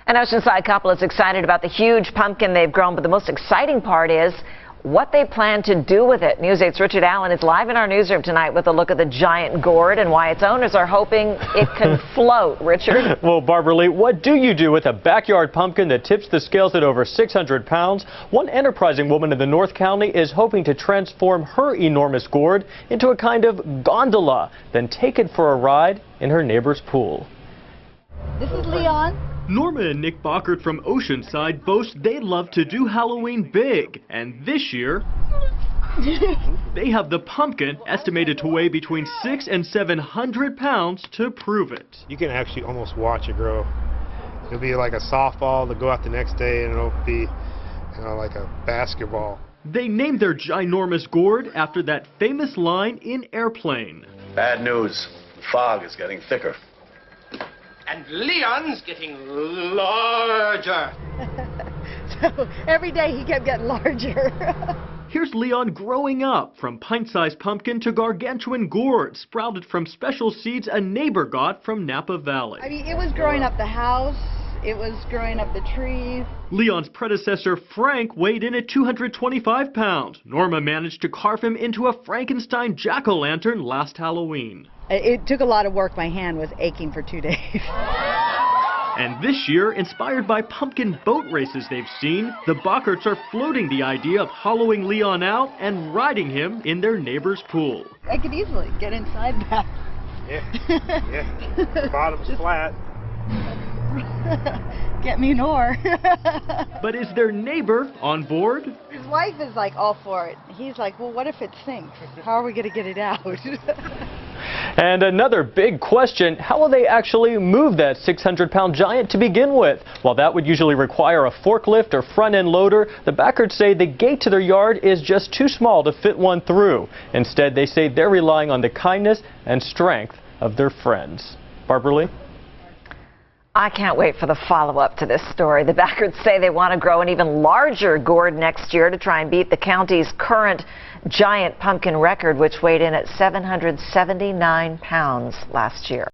An Oceanside couple is excited about the huge pumpkin they've grown, but the most exciting part is what they plan to do with it. News 8's Richard Allen is live in our newsroom tonight with a look at the giant gourd and why its owners are hoping it can float. Richard? Well, Barbara Lee, what do you do with a backyard pumpkin that tips the scales at over 600 pounds? One enterprising woman in the North County is hoping to transform her enormous gourd into a kind of gondola, then take it for a ride in her neighbor's pool. This is Leon. Norma and Nick Bockert from Oceanside boast they love to do Halloween big, and this year they have the pumpkin estimated to weigh between 600 and 700 pounds to prove it. You can actually almost watch it grow. It'll be like a softball to go out the next day, and it'll be like a basketball. They named their ginormous gourd after that famous line in Airplane. Bad news. The fog is getting thicker. And Leon's getting larger. So every day he kept getting larger. Here's Leon growing up, from pint-sized pumpkin to gargantuan gourd, sprouted from special seeds a neighbor got from Napa Valley. I mean, it was growing up the house, it was growing up the trees. Leon's predecessor, Frank, weighed in at 225 pounds. Norma managed to carve him into a Frankenstein jack-o'-lantern last Halloween. It took a lot of work. My hand was aching for 2 days. And this year, inspired by pumpkin boat races they've seen, the Bockerts are floating the idea of hollowing Leon out and riding him in their neighbor's pool. I could easily get inside that. Yeah. The bottom's flat. Get me an oar. But is their neighbor on board? His wife is like all for it. He's like, well, what if it sinks? How are we going to get it out? And another big question, how will they actually move that 600-pound giant to begin with? While that would usually require a forklift or front-end loader, the Backards say the gate to their yard is just too small to fit one through. Instead, they say they're relying on the kindness and strength of their friends. Barbara Lee? I can't wait for the follow-up to this story. The Backards say they want to grow an even larger gourd next year to try and beat the county's current giant pumpkin record, which weighed in at 779 pounds last year.